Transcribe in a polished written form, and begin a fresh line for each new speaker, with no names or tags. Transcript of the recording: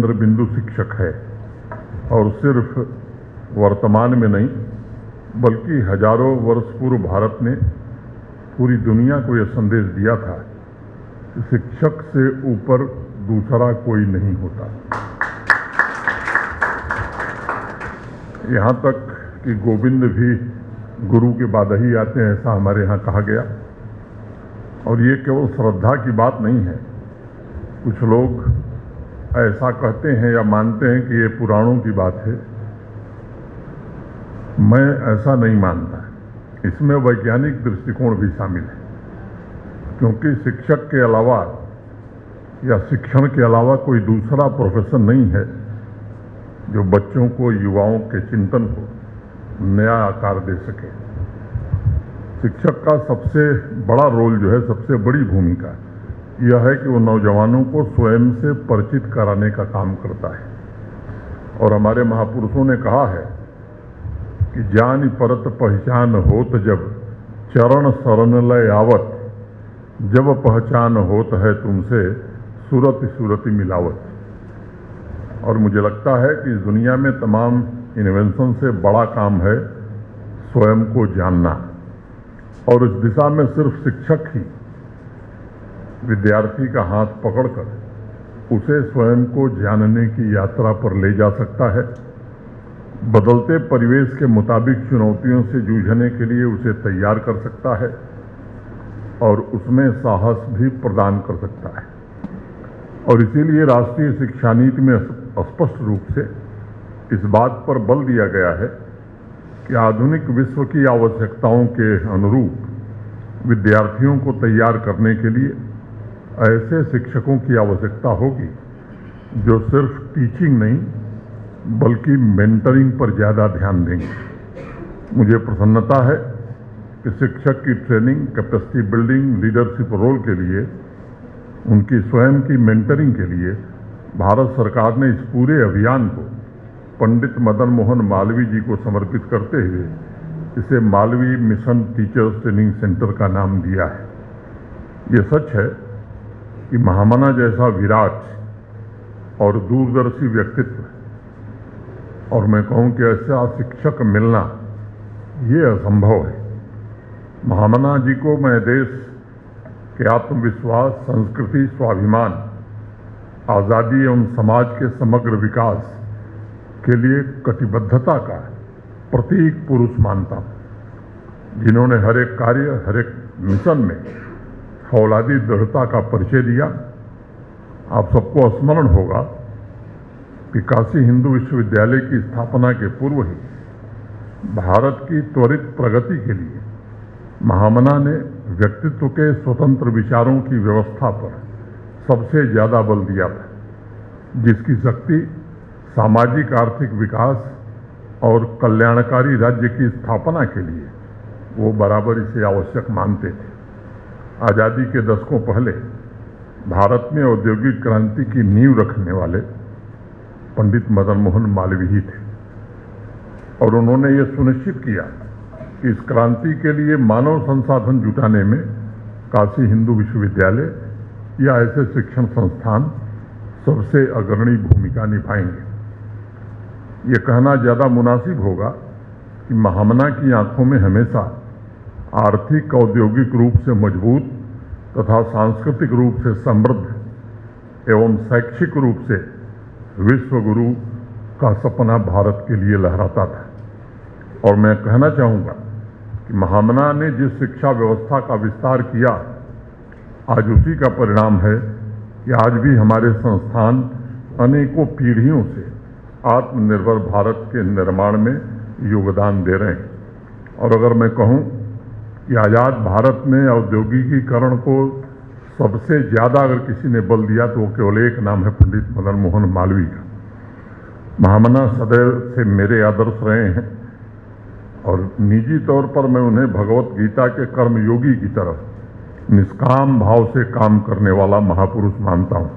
केंद्र बिंदु शिक्षक है और सिर्फ वर्तमान में नहीं बल्कि हजारों वर्ष पूर्व भारत ने पूरी दुनिया को यह संदेश दिया था कि शिक्षक से ऊपर दूसरा कोई नहीं होता। यहाँ तक कि गोविंद भी गुरु के बाद ही आते हैं, ऐसा हमारे यहाँ कहा गया। और ये केवल श्रद्धा की बात नहीं है। कुछ लोग ऐसा कहते हैं या मानते हैं कि ये पुराणों की बात है। मैं ऐसा नहीं मानता। इसमें वैज्ञानिक दृष्टिकोण भी शामिल है, क्योंकि शिक्षक के अलावा या शिक्षण के अलावा कोई दूसरा प्रोफेशन नहीं है जो बच्चों को, युवाओं के चिंतन को नया आकार दे सके। शिक्षक का सबसे बड़ा रोल जो है, सबसे बड़ी भूमिका यह है कि वो नौजवानों को स्वयं से परिचित कराने का काम करता है। और हमारे महापुरुषों ने कहा है कि जान परत पहचान होत जब चरण शरण लय आवत, जब पहचान होत है तुमसे सूरत सूरत मिलावत। और मुझे लगता है कि इस दुनिया में तमाम इन्वेंशन से बड़ा काम है स्वयं को जानना। और इस दिशा में सिर्फ शिक्षक ही विद्यार्थी का हाथ पकड़कर उसे स्वयं को जानने की यात्रा पर ले जा सकता है। बदलते परिवेश के मुताबिक चुनौतियों से जूझने के लिए उसे तैयार कर सकता है और उसमें साहस भी प्रदान कर सकता है। और इसीलिए राष्ट्रीय शिक्षा नीति में स्पष्ट रूप से इस बात पर बल दिया गया है कि आधुनिक विश्व की आवश्यकताओं के अनुरूप विद्यार्थियों को तैयार करने के लिए ऐसे शिक्षकों की आवश्यकता होगी जो सिर्फ टीचिंग नहीं बल्कि मेंटरिंग पर ज़्यादा ध्यान देंगे। मुझे प्रसन्नता है कि शिक्षक की training, capacity building, leadership role के लिए, उनकी स्वयं की मेंटरिंग के लिए भारत सरकार ने इस पूरे अभियान को पंडित मदन मोहन मालवीय जी को समर्पित करते हुए इसे Malviya mission teachers training centre का नाम दिया है। ये सच है कि महामना जैसा विराट और दूरदर्शी व्यक्तित्व, और मैं कहूँ कि ऐसा शिक्षक मिलना ये असंभव है। महामना जी को मैं देश के आत्मविश्वास, संस्कृति, स्वाभिमान, आज़ादी एवं समाज के समग्र विकास के लिए कटिबद्धता का प्रतीक पुरुष मानता हूँ, जिन्होंने हर एक कार्य, हर एक मिशन में फौलादी दृढ़ता का परिचय दिया। आप सबको स्मरण होगा कि काशी हिंदू विश्वविद्यालय की स्थापना के पूर्व ही भारत की त्वरित प्रगति के लिए महामना ने व्यक्तित्व के स्वतंत्र विचारों की व्यवस्था पर सबसे ज़्यादा बल दिया था, जिसकी शक्ति सामाजिक आर्थिक विकास और कल्याणकारी राज्य की स्थापना के लिए वो बराबर इसे आवश्यक मानते थे। आज़ादी के दशकों पहले भारत में औद्योगिक क्रांति की नींव रखने वाले पंडित मदन मोहन मालवीय ही थे और उन्होंने ये सुनिश्चित किया कि इस क्रांति के लिए मानव संसाधन जुटाने में काशी हिंदू विश्वविद्यालय या ऐसे शिक्षण संस्थान सबसे अग्रणी भूमिका निभाएंगे। ये कहना ज़्यादा मुनासिब होगा कि महामना की आंखों में हमेशा आर्थिक, औद्योगिक रूप से मजबूत तथा सांस्कृतिक रूप से समृद्ध एवं शैक्षिक रूप से विश्व गुरु का सपना भारत के लिए लहराता था। और मैं कहना चाहूँगा कि महामना ने जिस शिक्षा व्यवस्था का विस्तार किया, आज उसी का परिणाम है कि आज भी हमारे संस्थान अनेकों पीढ़ियों से आत्मनिर्भर भारत के निर्माण में योगदान दे रहे हैं। और अगर मैं कहूँ कि आज़ाद भारत में औद्योगिकीकरण को सबसे ज़्यादा अगर किसी ने बल दिया तो वो केवल एक नाम है, पंडित मदन मोहन मालवीय का। महामना सदैव से मेरे आदर्श रहे हैं और निजी तौर पर मैं उन्हें भगवत गीता के कर्मयोगी की तरफ निष्काम भाव से काम करने वाला महापुरुष मानता हूँ।